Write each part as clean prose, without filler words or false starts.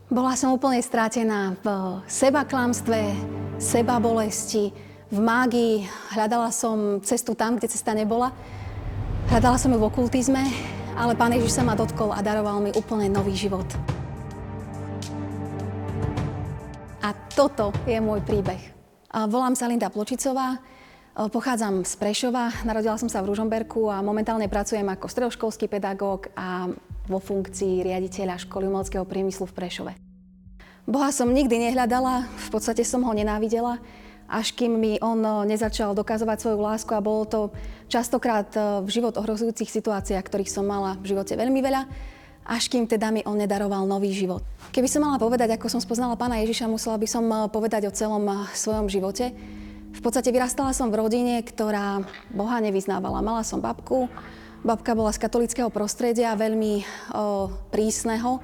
Bola som úplne strátená v sebaklamstve, sebabolesti, v mágii. Hľadala som cestu tam, kde cesta nebola. Hľadala som ju v okultizme, ale Pán Ježiš sa ma dotkol a daroval mi úplne nový život. A toto je môj príbeh. Volám sa Linda Pločicová, pochádzam z Prešova, narodila som sa v Ružomberku a momentálne pracujem ako stredoškolský pedagóg a vo funkcii riaditeľa školy umeleckého priemyslu v Prešove. Boha som nikdy nehľadala, v podstate som ho nenávidela, až kým mi on nezačal dokazovať svoju lásku a bolo to častokrát v život ohrozujúcich situáciách, ktorých som mala v živote veľmi veľa, až kým teda mi on nedaroval nový život. Keby som mala povedať, ako som spoznala Pána Ježiša, musela by som povedať o celom svojom živote. V podstate vyrastala som v rodine, ktorá Boha nevyznávala. Mala som babku. Babka bola z katolického prostredia, veľmi prísneho.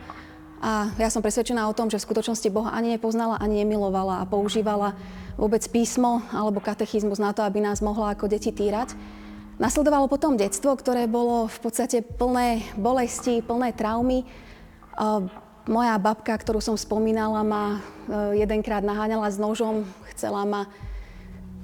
A ja som presvedčená o tom, že v skutočnosti Boha ani nepoznala, ani nemilovala a používala vôbec písmo alebo katechizmus na to, aby nás mohla ako deti týrať. Nasledovalo potom detstvo, ktoré bolo v podstate plné bolesti, plné traumy. Moja babka, ktorú som spomínala, ma jedenkrát naháňala s nožom, chcela ma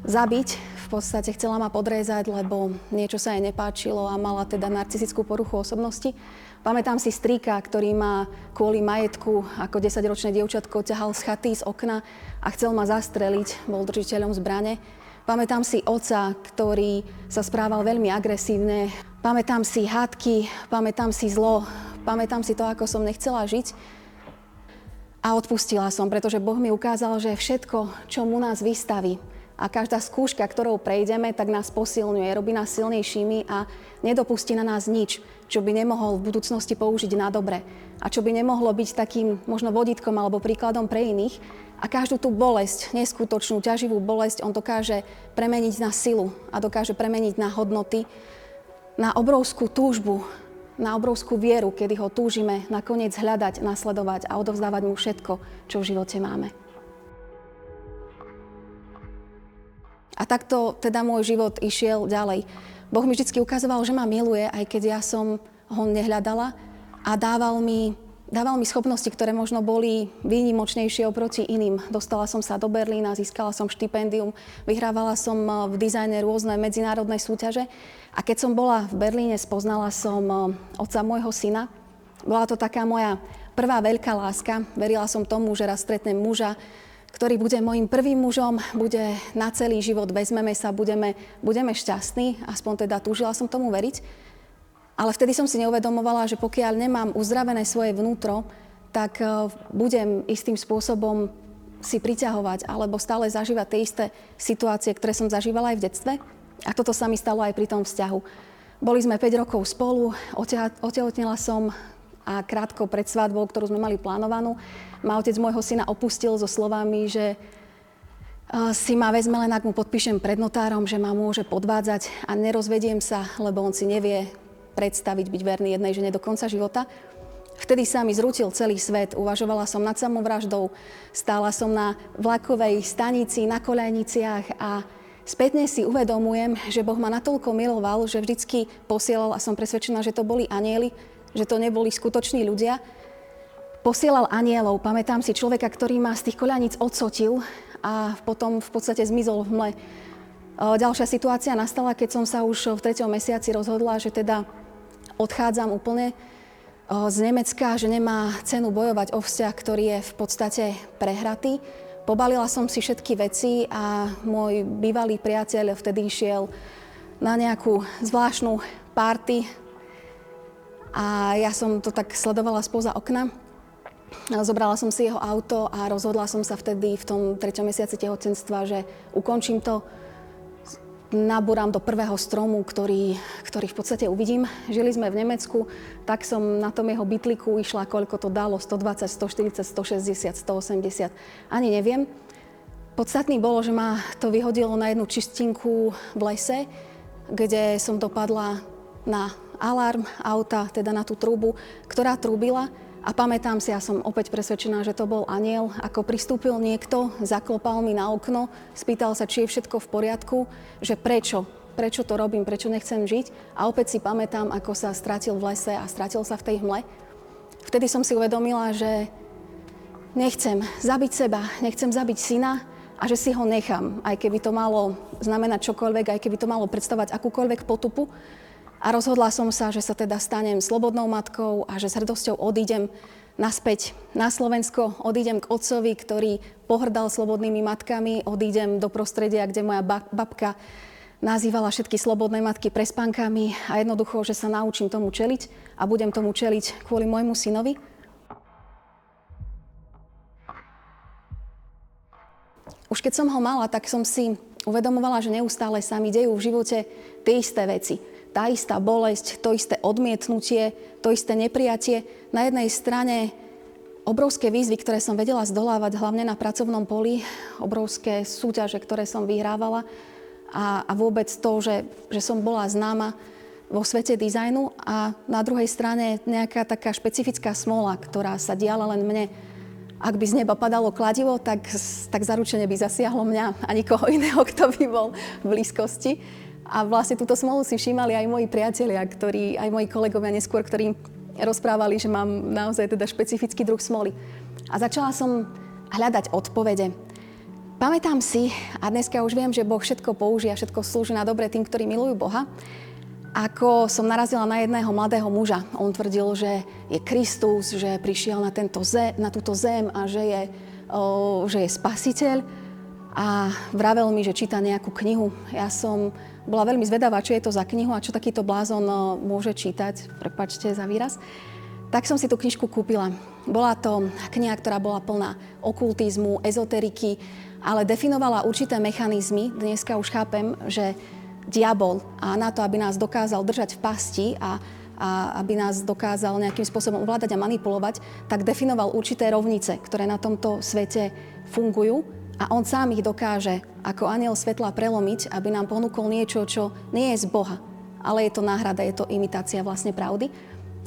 zabiť, v podstate chcela ma podrezať, lebo niečo sa jej nepáčilo a mala teda narcistickú poruchu osobnosti. Pamätám si strýka, ktorý ma kvôli majetku ako 10-ročné dievčatko ťahal z chaty, z okna a chcel ma zastreliť, bol držiteľom zbrane. Pamätám si otca, ktorý sa správal veľmi agresívne. Pamätám si hádky, pamätám si zlo, pamätám si to, ako som nechcela žiť. A odpustila som, pretože Boh mi ukázal, že všetko, čo mu nás vystaví, a každá skúška, ktorou prejdeme, tak nás posilňuje, robí nás silnejšími a nedopustí na nás nič, čo by nemohol v budúcnosti použiť na dobre a čo by nemohlo byť takým možno vodítkom alebo príkladom pre iných. A každú tú bolesť, neskutočnú, ťaživú bolesť, on dokáže premeniť na silu a dokáže premeniť na hodnoty, na obrovskú túžbu, na obrovskú vieru, kedy ho túžime nakoniec hľadať, nasledovať a odovzdávať mu všetko, čo v živote máme. A takto teda môj život išiel ďalej. Boh mi vždy ukazoval, že ma miluje, aj keď ja som ho nehľadala a dával mi schopnosti, ktoré možno boli výnimočnejšie oproti iným. Dostala som sa do Berlína, získala som štipendium, vyhrávala som v dizajne rôzne medzinárodné súťaže a keď som bola v Berlíne, spoznala som otca môjho syna. Bola to taká moja prvá veľká láska. Verila som tomu, že raz stretnem muža, ktorý bude mojím prvým mužom, bude na celý život, vezmeme sa, budeme šťastní, aspoň teda túžila som tomu veriť. Ale vtedy som si neuvedomovala, že pokiaľ nemám uzdravené svoje vnútro, tak budem istým spôsobom si priťahovať alebo stále zažívať tie isté situácie, ktoré som zažívala aj v detstve. A toto sa mi stalo aj pri tom vzťahu. Boli sme 5 rokov spolu, otehotnela som a krátko pred svadbou, ktorú sme mali plánovanú, ma otec môjho syna opustil so slovami, že si ma vezme len, ak mu podpíšem pred notárom, že ma môže podvádzať a nerozvediem sa, lebo on si nevie predstaviť byť verný jednej žene do konca života. Vtedy sa mi zrútil celý svet, uvažovala som nad samovraždou, stála som na vlakovej stanici, na koľajniciach a spätne si uvedomujem, že Boh ma natoľko miloval, že vždycky posielal a som presvedčená, že to boli anjeli, že to neboli skutoční ľudia. Posielal anjelov. Pamätám si človeka, ktorý ma z tých koľaníc odsotil a potom v podstate zmizol v mle. Ďalšia situácia nastala, keď som sa už v 3. mesiaci rozhodla, že teda odchádzam úplne z Nemecka, že nemá cenu bojovať o vzťah, ktorý je v podstate prehratý. Pobalila som si všetky veci a môj bývalý priateľ vtedy išiel na nejakú zvláštnu party a ja som to tak sledovala spoza okna. Zobrala som si jeho auto a rozhodla som sa vtedy v tom 3. mesiaci tehotenstva, že ukončím to, nabúram do prvého stromu, ktorý v podstate uvidím. Žili sme v Nemecku, tak som na tom jeho bytliku išla, koľko to dalo, 120, 140, 160, 180, ani neviem. Podstatný bolo, že ma to vyhodilo na jednu čistinku v lese, kde som dopadla na alarm auta, teda na tú trúbu, ktorá trúbila. A pamätám si, ja som opäť presvedčená, že to bol anjel, ako pristúpil niekto, zaklopal mi na okno, spýtal sa, či je všetko v poriadku, že prečo to robím, prečo nechcem žiť. A opäť si pamätám, ako sa stratil v lese a stratil sa v tej hmle. Vtedy som si uvedomila, že nechcem zabiť seba, nechcem zabiť syna a že si ho nechám, aj keby to malo znamenať čokoľvek, aj keby to malo predstavovať akúkoľvek potupu. A rozhodla som sa, že sa teda stanem slobodnou matkou a že s hrdosťou odídem naspäť na Slovensko, odídem k otcovi, ktorý pohrdal slobodnými matkami, odídem do prostredia, kde moja babka nazývala všetky slobodné matky prespánkami a jednoducho, že sa naučím tomu čeliť a budem tomu čeliť kvôli môjmu synovi. Už keď som ho mala, tak som si uvedomovala, že neustále sa mi dejú v živote tie isté veci. Tá istá bolesť, to isté odmietnutie, to isté neprijatie. Na jednej strane obrovské výzvy, ktoré som vedela zdolávať, hlavne na pracovnom poli, obrovské súťaže, ktoré som vyhrávala a vôbec to, že som bola známa vo svete dizajnu a na druhej strane nejaká taká špecifická smola, ktorá sa diala len mne. Ak by z neba padalo kladivo, tak zaručene by zasiahlo mňa a nikoho iného, kto by bol v blízkosti. A vlastne túto smolu si všímali aj moji priatelia, aj moji kolegovia neskôr, ktorí rozprávali, že mám naozaj teda špecifický druh smoly. A začala som hľadať odpovede. Pamätám si, a dneska už viem, že Boh všetko použije a všetko slúži na dobre tým, ktorí milujú Boha, ako som narazila na jedného mladého muža. On tvrdil, že je Kristus, že prišiel na túto zem a že je spasiteľ. A vravel mi, že číta nejakú knihu. Ja som bola veľmi zvedavá, čo je to za knihu a čo takýto blázon môže čítať. Prepáčte za výraz. Tak som si tú knižku kúpila. Bola to kniha, ktorá bola plná okultizmu, ezoteriky, ale definovala určité mechanizmy. Dneska už chápem, že diabol a na to, aby nás dokázal držať v pasti a aby nás dokázal nejakým spôsobom ovládať a manipulovať, tak definoval určité rovnice, ktoré na tomto svete fungujú a on sám ich dokáže ako anjel svetla prelomiť, aby nám ponúkol niečo, čo nie je z Boha, ale je to náhrada, je to imitácia vlastne pravdy.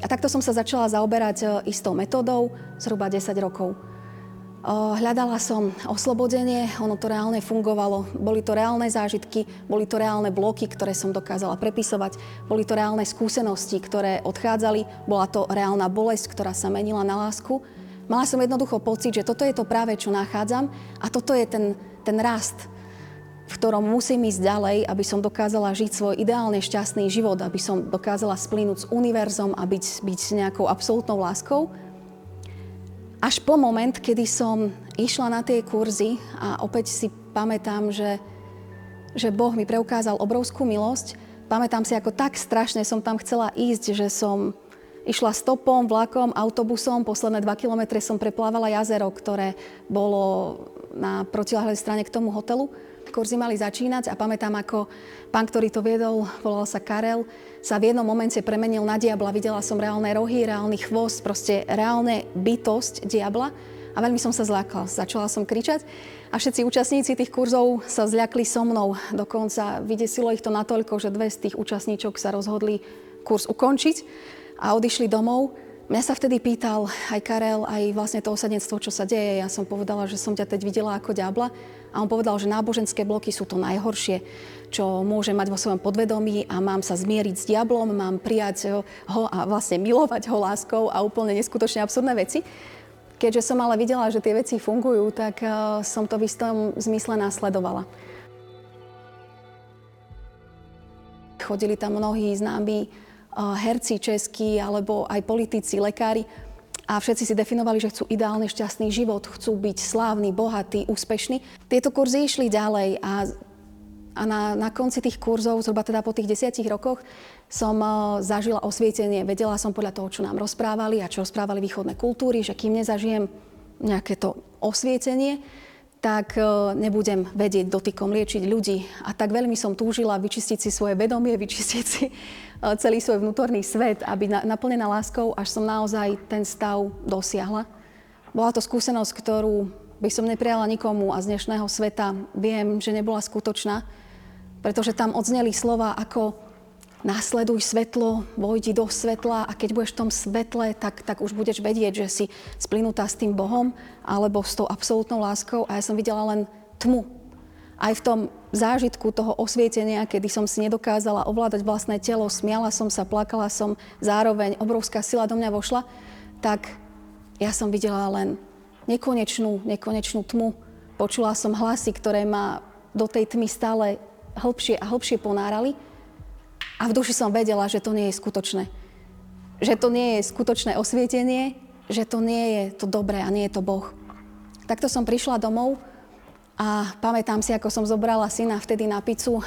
A takto som sa začala zaoberať istou metódou zhruba 10 rokov. Hľadala som oslobodenie, ono to reálne fungovalo. Boli to reálne zážitky, boli to reálne bloky, ktoré som dokázala prepisovať, boli to reálne skúsenosti, ktoré odchádzali, bola to reálna bolesť, ktorá sa menila na lásku. Mala som jednoducho pocit, že toto je to práve, čo nachádzam a toto je ten rast, v ktorom musím ísť ďalej, aby som dokázala žiť svoj ideálne šťastný život, aby som dokázala splynúť s univerzom a byť nejakou absolútnou láskou. Až po moment, kedy som išla na tie kurzy a opäť si pamätám, že Boh mi preukázal obrovskú milosť. Pamätám si, ako tak strašne som tam chcela ísť, že som išla stopom, vlakom, autobusom. Posledné 2 kilometre som preplávala jazero, ktoré bolo na protiľahlej strane k tomu hotelu. Kurzy mali začínať a pamätám, ako pán, ktorý to viedol, volal sa Karel, sa v jednom momente premenil na diabla. Videla som reálne rohy, reálny chvost, proste reálne bytosť diabla a veľmi som sa zľakla. Začala som kričať a všetci účastníci tých kurzov sa zľakli so mnou. Dokonca vydesilo ich to natoľko, že 2 z tých účastníčok sa rozhodli kurz ukončiť a odišli domov. Mňa sa vtedy pýtal aj Karel, aj vlastne to osadenstvo, čo sa deje. Ja som povedala, že som ťa teď videla ako diabla. A on povedal, že náboženské bloky sú to najhoršie, čo môže mať vo svojom podvedomí a mám sa zmieriť s diablom, mám prijať ho a vlastne milovať ho láskou a úplne neskutočne absurdné veci. Keďže som ale videla, že tie veci fungujú, tak som to v istom zmysle nasledovala. Chodili tam mnohí známi herci českí alebo aj politici, lekári a všetci si definovali, že chcú ideálne šťastný život, chcú byť slávni, bohatí, úspešní. Tieto kurzy išli ďalej a na konci tých kurzov, zhruba teda po tých 10 rokoch, som zažila osvietenie. Vedela som podľa toho, čo nám rozprávali a čo rozprávali východné kultúry, že kým nezažijem nejaké to osvietenie, tak nebudem vedieť dotykom liečiť ľudí. A tak veľmi som túžila vyčistiť si svoje vedomie, vyčistiť si celý svoj vnútorný svet a byť naplnená láskou, až som naozaj ten stav dosiahla. Bola to skúsenosť, ktorú by som neprijala nikomu a z dnešného sveta viem, že nebola skutočná, pretože tam odzneli slova ako nasleduj svetlo, vojdi do svetla a keď budeš v tom svetle, tak už budeš vedieť, že si splynutá s tým Bohom alebo s tou absolútnou láskou a ja som videla len tmu. Aj v tom zážitku toho osvietenia, kedy som si nedokázala ovládať vlastné telo, smiala som sa, plakala som, zároveň obrovská sila do mňa vošla, tak ja som videla len nekonečnú tmu. Počula som hlasy, ktoré ma do tej tmy stále hlbšie a hlbšie ponárali. A v duši som vedela, že to nie je skutočné. Že to nie je skutočné osvietenie, že to nie je to dobré a nie je to Boh. Takto som prišla domov a pamätám si, ako som zobrala syna vtedy na pizzu.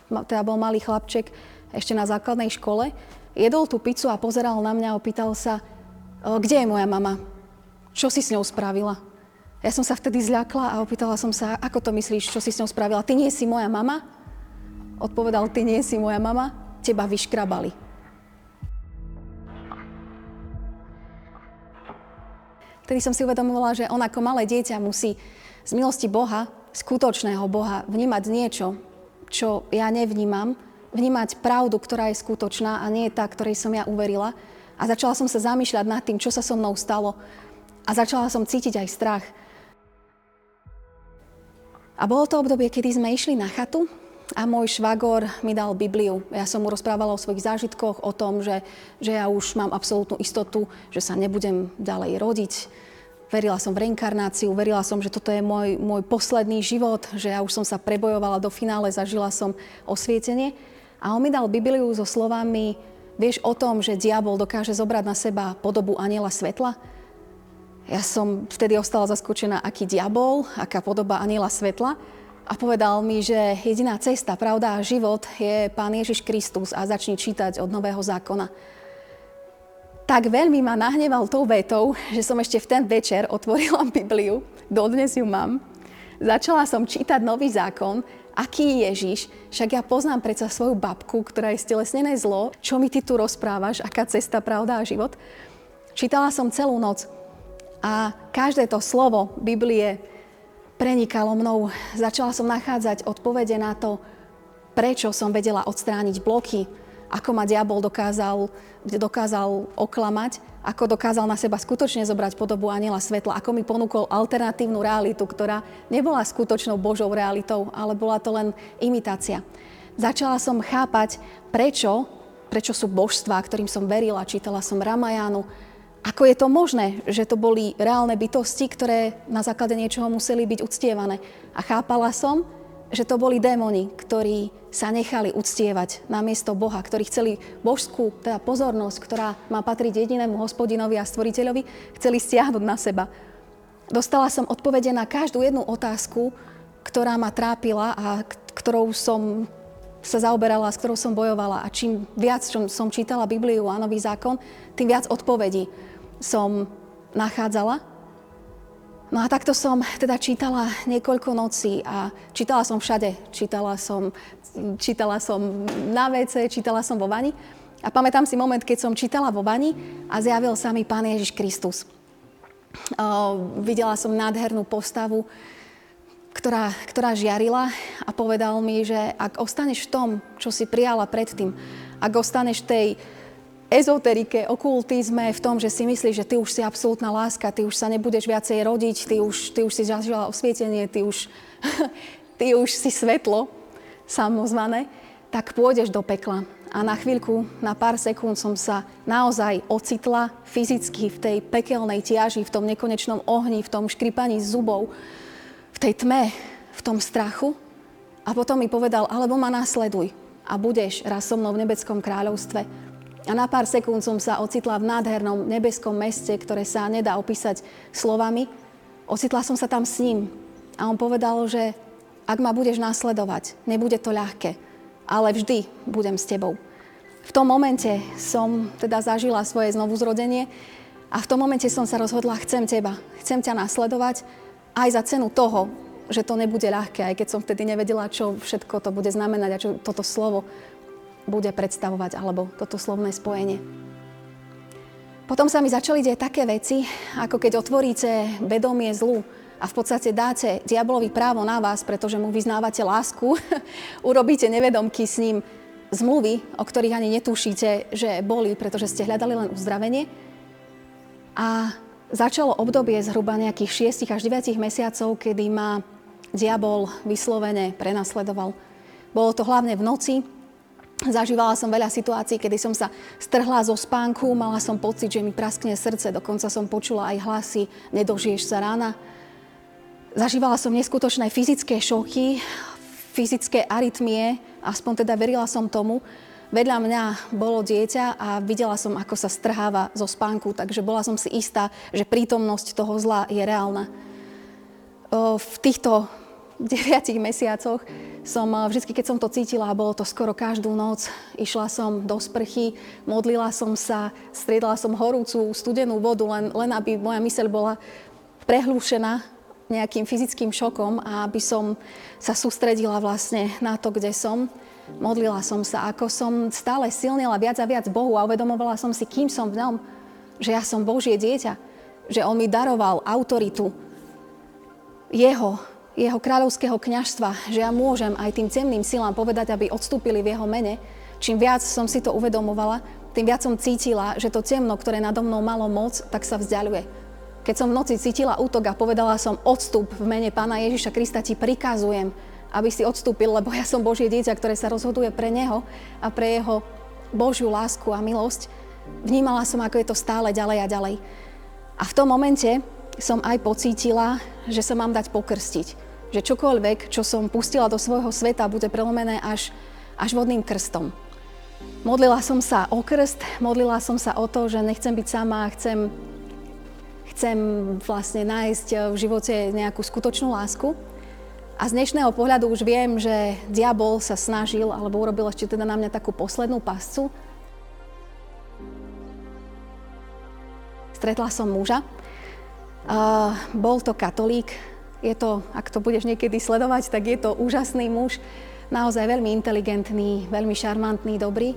Bol malý chlapček ešte na základnej škole. Jedol tú pizzu a pozeral na mňa a opýtal sa, kde je moja mama? Čo si s ňou spravila? Ja som sa vtedy zľakla a opýtala som sa, ako to myslíš, čo si s ňou spravila? Ty nie si moja mama? Odpovedal, ty nie si moja mama, teba vyškrabali. Vtedy som si uvedomovala, že on ako malé dieťa musí z milosti Boha, skutočného Boha, vnímať niečo, čo ja nevnímam, vnímať pravdu, ktorá je skutočná a nie je tá, ktorej som ja uverila. A začala som sa zamýšľať nad tým, čo sa so mnou stalo. A začala som cítiť aj strach. A bolo to obdobie, kedy sme išli na chatu a môj švagor mi dal Bibliu. Ja som mu rozprávala o svojich zážitkoch, o tom, že ja už mám absolútnu istotu, že sa nebudem ďalej rodiť. Verila som v reinkarnáciu, verila som, že toto je môj posledný život, že ja už som sa prebojovala do finále, zažila som osvietenie. A on mi dal Bibliu so slovami, vieš o tom, že diabol dokáže zobrať na seba podobu anjela svetla? Ja som vtedy ostala zaskočená, aký diabol, aká podoba anjela svetla. A povedal mi, že jediná cesta, pravda a život je Pán Ježiš Kristus a začni čítať od Nového zákona. Tak veľmi ma nahneval tou vetou, že som ešte v ten večer otvorila Bibliu, dodnes ju mám. Začala som čítať Nový zákon, aký Ježiš, však ja poznám predsa svoju babku, ktorá je stelesnené zlo. Čo mi ty tu rozprávaš, aká cesta, pravda a život? Čítala som celú noc. A každé to slovo Biblie prenikalo mnou. Začala som nachádzať odpovede na to, prečo som vedela odstrániť bloky, ako ma diabol dokázal oklamať, ako dokázal na seba skutočne zobrať podobu anjela svetla, ako mi ponúkol alternatívnu realitu, ktorá nebola skutočnou Božou realitou, ale bola to len imitácia. Začala som chápať, prečo sú božstvá, ktorým som verila. Čítala som Ramajánu. Ako je to možné, že to boli reálne bytosti, ktoré na základe niečoho museli byť uctievané. A chápala som, že to boli démoni, ktorí sa nechali uctievať namiesto Boha, ktorí chceli božskú pozornosť, ktorá má patriť jedinému Hospodinovi a Stvoriteľovi, chceli stiahnuť na seba. Dostala som odpovede na každú jednu otázku, ktorá ma trápila a ktorou som sa zaoberala, s ktorou som bojovala. A čím viac som čítala Bibliu a Nový zákon, tým viac odpovedí som nachádzala. No a takto som teda čítala niekoľko nocí a čítala som všade. Čítala som na WC, čítala som vo vani. A pamätám si moment, keď som čítala vo vani a zjavil sa mi Pán Ježiš Kristus. Videla som nádhernú postavu, ktorá žiarila a povedal mi, že ak ostaneš v tom, čo si prijala predtým, ak ostaneš v tej ezoterike, okultizme, v tom, že si myslíš, že ty už si absolútna láska, ty už sa nebudeš viacej rodiť, ty už si zažila osvietenie, ty už si svetlo samozvané, tak pôjdeš do pekla. A na chvíľku, na pár sekúnd som sa naozaj ocitla fyzicky v tej pekelnej tiaži, v tom nekonečnom ohni, v tom škripaní zubov, v tej tme, v tom strachu. A potom mi povedal, alebo ma nasleduj a budeš raz so mnou v nebeskom kráľovstve. A na pár sekúnd som sa ocitla v nádhernom nebeskom meste, ktoré sa nedá opísať slovami. Ocitla som sa tam s ním. A on povedal, že ak ma budeš nasledovať, nebude to ľahké, ale vždy budem s tebou. V tom momente som teda zažila svoje znovuzrodenie a v tom momente som sa rozhodla, chcem teba, chcem ťa nasledovať aj za cenu toho, že to nebude ľahké, aj keď som vtedy nevedela, čo všetko to bude znamenať a čo toto slovo bude predstavovať, alebo toto slovné spojenie. Potom sa mi začali deť také veci, ako keď otvoríte vedomie zlu a v podstate dáte diablovi právo na vás, pretože mu vyznávate lásku, urobíte nevedomky s ním zmluvy, o ktorých ani netušíte, že boli, pretože ste hľadali len uzdravenie. A začalo obdobie zhruba nejakých 6 až 9 mesiacov, kedy ma diabol vyslovene prenasledoval. Bolo to hlavne v noci, Zažívala som veľa situácií, kedy som sa strhla zo spánku, mala som pocit, že mi praskne srdce, dokonca som počula aj hlasy, nedožiješ sa rána. Zažívala som neskutočné fyzické šoky, fyzické arytmie, aspoň teda verila som tomu. Vedľa mňa bolo dieťa a videla som, ako sa strháva zo spánku, takže bola som si istá, že prítomnosť toho zla je reálna. V týchto 9 mesiacoch som vždy, keď som to cítila, bolo to skoro každú noc, išla som do sprchy, modlila som sa, striedala som horúcu, studenú vodu, len aby moja myseľ bola prehlúšená nejakým fyzickým šokom a aby som sa sústredila vlastne na to, kde som. Modlila som sa, ako som stále silnila viac a viac Bohu a uvedomovala som si, kým som v ňom, že ja som Božie dieťa, že On mi daroval autoritu jeho kráľovského kňazstva, že ja môžem aj tým temným silám povedať, aby odstúpili v jeho mene. Čím viac som si to uvedomovala, tým viac som cítila, že to temno, ktoré nado mnou malo moc, tak sa vzdialuje. Keď som v noci cítila útok a povedala som odstup v mene Pána Ježiša Krista, ti prikazujem, aby si odstúpil, lebo ja som Božie dieťa, ktoré sa rozhoduje pre neho a pre jeho Božiu lásku a milosť. Vnímala som, ako je to stále ďalej a ďalej. A v tom momente som aj pocítila, že sa mám dať pokrstiť. Že čokoľvek, čo som pustila do svojho sveta, bude prelomené až vodným krstom. Modlila som sa o krst, modlila som sa o to, že nechcem byť sama, chcem vlastne nájsť v živote nejakú skutočnú lásku. A z dnešného pohľadu už viem, že diabol sa snažil, alebo urobil ešte teda na mňa takú poslednú pascu. Stretla som muža. Bol to katolík. Je to, ak to budeš niekedy sledovať, tak je to úžasný muž, naozaj veľmi inteligentný, veľmi šarmantný, dobrý.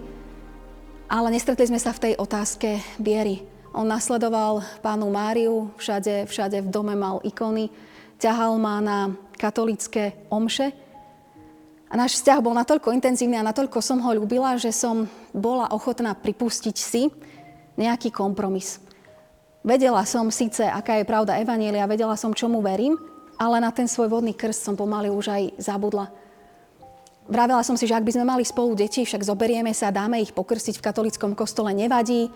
Ale nestretli sme sa v tej otázke viery. On nasledoval Pannu Máriu, všade v dome mal ikony, ťahal ma na katolícke omše. A náš vzťah bol natoľko intenzívny a natoľko som ho ľúbila, že som bola ochotná pripustiť si nejaký kompromis. Vedela som síce, aká je pravda evanjelia, vedela som, čomu verím, ale na ten svoj vodný krst som pomaly už aj zabudla. Vravela som si, že ak by sme mali spolu deti, však zoberieme sa, dáme ich pokrstiť v katolíckom kostole, nevadí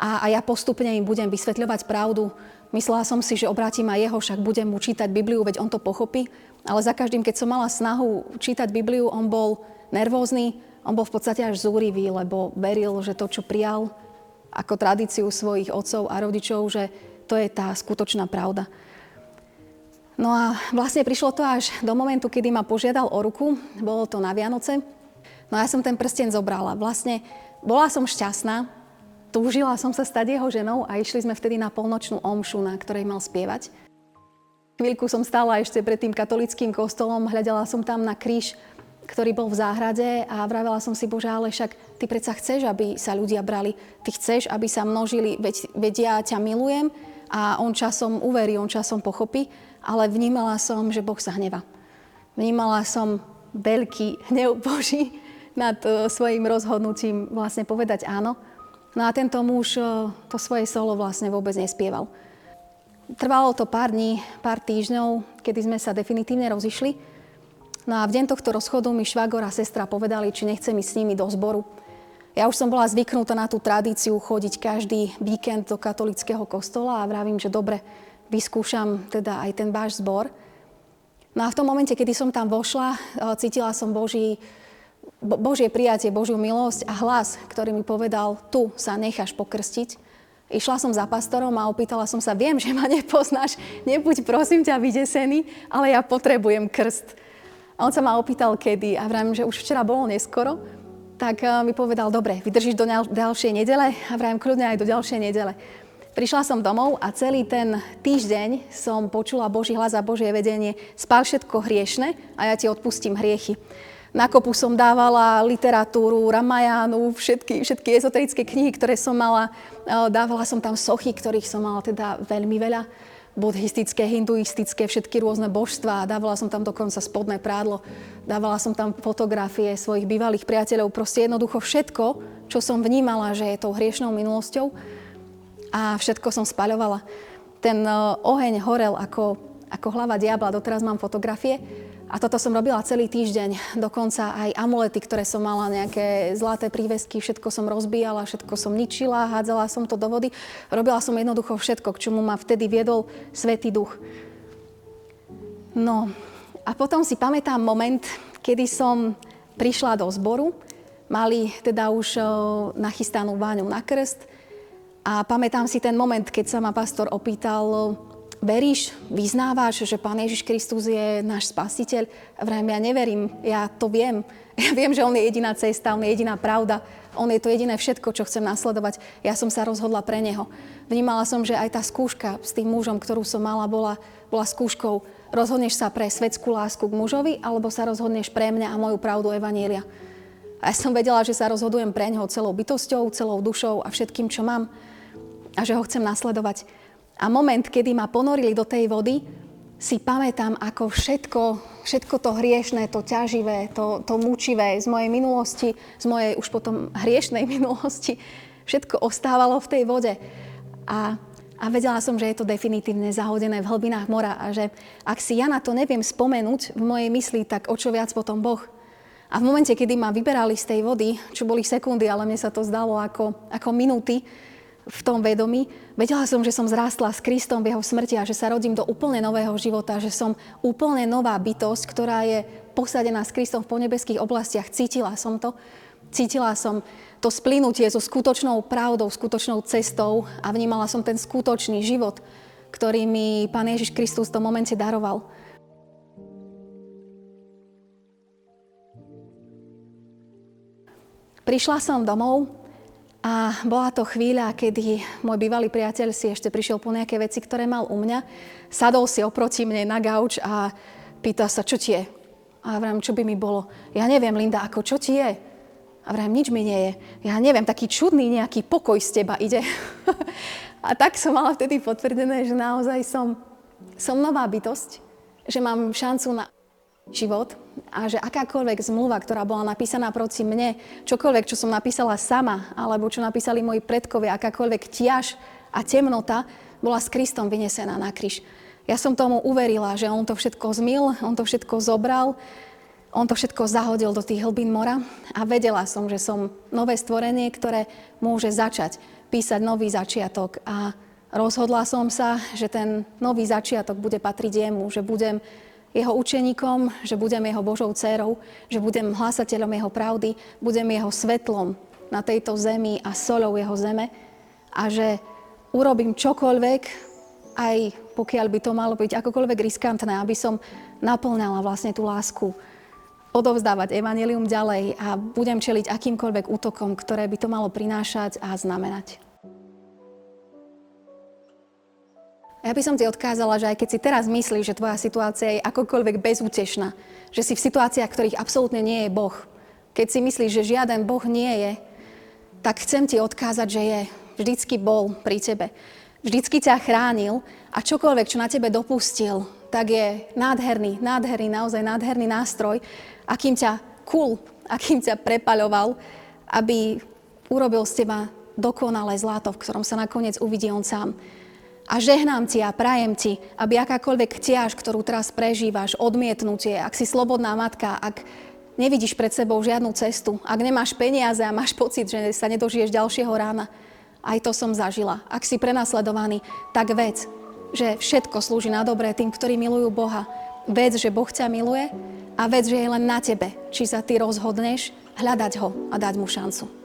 a ja postupne im budem vysvetľovať pravdu. Myslela som si, že obrátim aj jeho, však budem mu čítať Bibliu, veď on to pochopí. Ale za každým, keď som mala snahu čítať Bibliu, on bol nervózny, on bol v podstate až zúrivý, lebo veril, že to, čo prijal ako tradíciu svojich otcov a rodičov, že to je tá skutočná pravda. No a vlastne prišlo to až do momentu, kedy ma požiadal o ruku. Bolo to na Vianoce. No a ja som ten prsteň zobrala. Vlastne bola som šťastná, túžila som sa stať jeho ženou a išli sme vtedy na polnočnú omšu, na ktorej mal spievať. Chvíľku som stála ešte pred tým katolíckym kostolom, hľadala som tam na kríž, ktorý bol v záhrade a vravela som si, Bože, ale však ty predsa chceš, aby sa ľudia brali. Ty chceš, aby sa množili, veď ja ťa milujem a on časom uverí, on časom pochopí. Ale vnímala som, že Boh sa hneva. Vnímala som veľký hnev Boží nad svojim rozhodnutím vlastne povedať áno. No a tento muž to svoje solo vlastne vôbec nespieval. Trvalo to pár dní, pár týždňov, kedy sme sa definitívne rozišli. No a v deň tohto rozchodu mi švagor a sestra povedali, či nechcem ísť s nimi do zboru. Ja už som bola zvyknutá na tú tradíciu chodiť každý víkend do katolického kostola a vravím, že dobre, vyskúšam teda aj ten váš zbor. No a v tom momente, kedy som tam vošla, cítila som Božie prijatie, Božiu milosť a hlas, ktorý mi povedal, tu sa necháš pokrstiť. Išla som za pastorom a opýtala som sa, viem, že ma nepoznáš, nebuď prosím ťa vydesený, ale ja potrebujem krst. A on sa ma opýtal, kedy a vravím, že už včera bolo neskoro, tak mi povedal, dobre, vydržíš do ďalšej nedele a vravím, kľudne aj do ďalšej nedele. Prišla som domov a celý ten týždeň som počula Boží hlas a Božie vedenie. Spál všetko hriešne a ja ti odpustím hriechy. Na kopu som dávala literatúru, Ramajánu, všetky ezoterické knihy, ktoré som mala. Dávala som tam sochy, ktorých som mala teda veľmi veľa. Buddhistické, hinduistické, všetky rôzne božstvá. Dávala som tam dokonca spodné prádlo. Dávala som tam fotografie svojich bývalých priateľov. Proste jednoducho všetko, čo som vnímala, že je tou hriešnou minulosťou. A všetko som spaľovala. Ten oheň horel ako hlava diabla, doteraz mám fotografie. A toto som robila celý týždeň, dokonca aj amulety, ktoré som mala, nejaké zlaté prívesky, všetko som rozbíjala, všetko som ničila, hádzala som to do vody. Robila som jednoducho všetko, k čomu ma vtedy viedol Svätý Duch. No a potom si pamätám moment, kedy som prišla do zboru, mali teda už nachystanú váňu na krst a pamätám si ten moment, keď sa ma pastor opýtal: veríš, vyznávaš, že Pán Ježiš Kristus je náš spasiteľ? A vrajím, ja neverím, ja to viem. Ja viem, že On je jediná cesta, On je jediná pravda. On je to jediné všetko, čo chcem nasledovať. Ja som sa rozhodla pre Neho. Vnímala som, že aj tá skúška s tým mužom, ktorú som mala, bola skúškou. Rozhodneš sa pre svetskú lásku k mužovi, alebo sa rozhodneš pre mňa a moju pravdu evanjelia. A ja som vedela, že sa rozhodujem pre Neho celou bytosťou, celou dušou a všetkým, čo mám. A že Ho chcem nasledovať. A moment, kedy ma ponorili do tej vody, si pamätám, ako všetko to hriešné, to ťaživé, to mučivé z mojej minulosti, z mojej už potom hriešnej minulosti, všetko ostávalo v tej vode. A vedela som, že je to definitívne zahodené v hlbinách mora a že ak si ja na to neviem spomenúť v mojej mysli, tak o čo viac potom Boh. A v momente, kedy ma vyberali z tej vody, čo boli sekundy, ale mne sa to zdalo ako minúty, v tom vedomí, vedela som, že som zrástla s Kristom v Jeho smrti a že sa rodím do úplne nového života, že som úplne nová bytosť, ktorá je posadená s Kristom v ponebeských oblastiach. Cítila som to. Cítila som to splynutie so skutočnou pravdou, skutočnou cestou a vnímala som ten skutočný život, ktorý mi Pán Ježiš Kristus v tom momente daroval. Prišla som domov. A bola to chvíľa, kedy môj bývalý priateľ si ešte prišiel po nejaké veci, ktoré mal u mňa. Sadol si oproti mne na gauč a pýta sa, čo ti je? A ja vrám, čo by mi bolo? Ja neviem, Linda, ako čo ti je? A vrám, nič mi nie je. Ja neviem, taký čudný nejaký pokoj z teba ide. A tak som mala vtedy potvrdené, že naozaj som nová bytosť, že mám šancu na život a že akákoľvek zmluva, ktorá bola napísaná proti mne, čokoľvek, čo som napísala sama, alebo čo napísali moji predkovia, akákoľvek ťaž a temnota, bola s Kristom vynesená na kríž. Ja som tomu uverila, že On to všetko zmil, On to všetko zobral, On to všetko zahodil do tých hlbín mora a vedela som, že som nové stvorenie, ktoré môže začať písať nový začiatok a rozhodla som sa, že ten nový začiatok bude patriť Jemu, že budem Jeho učeníkom, že budem Jeho Božou dcérou, že budem hlásateľom Jeho pravdy, budem Jeho svetlom na tejto zemi a soľou Jeho zeme a že urobím čokoľvek, aj pokiaľ by to malo byť akokoľvek riskantné, aby som naplňala vlastne tú lásku, odovzdávať evanjelium ďalej a budem čeliť akýmkoľvek útokom, ktoré by to malo prinášať a znamenať. Ja by som ti odkázala, že aj keď si teraz myslíš, že tvoja situácia je akokoľvek bezútešná, že si v situáciách, ktorých absolútne nie je Boh, keď si myslíš, že žiaden Boh nie je, tak chcem ti odkázať, že je. Vždycky bol pri tebe. Vždycky ťa chránil a čokoľvek, čo na tebe dopustil, tak je nádherný, naozaj nádherný nástroj, akým ťa akým ťa prepaľoval, aby urobil z teba dokonalé zlato, v ktorom sa nakoniec uvidí On sám. A žehnám ti a prajem ti, aby akákoľvek ťaž, ktorú teraz prežívaš, odmietnutie, ak si slobodná matka, ak nevidíš pred sebou žiadnu cestu, ak nemáš peniaze a máš pocit, že sa nedožiješ ďalšieho rána, aj to som zažila. Ak si prenasledovaný, tak vec, že všetko slúži na dobré tým, ktorí milujú Boha. Vec, že Boh ťa miluje a vec, že je len na tebe, či sa ty rozhodneš hľadať ho a dať mu šancu.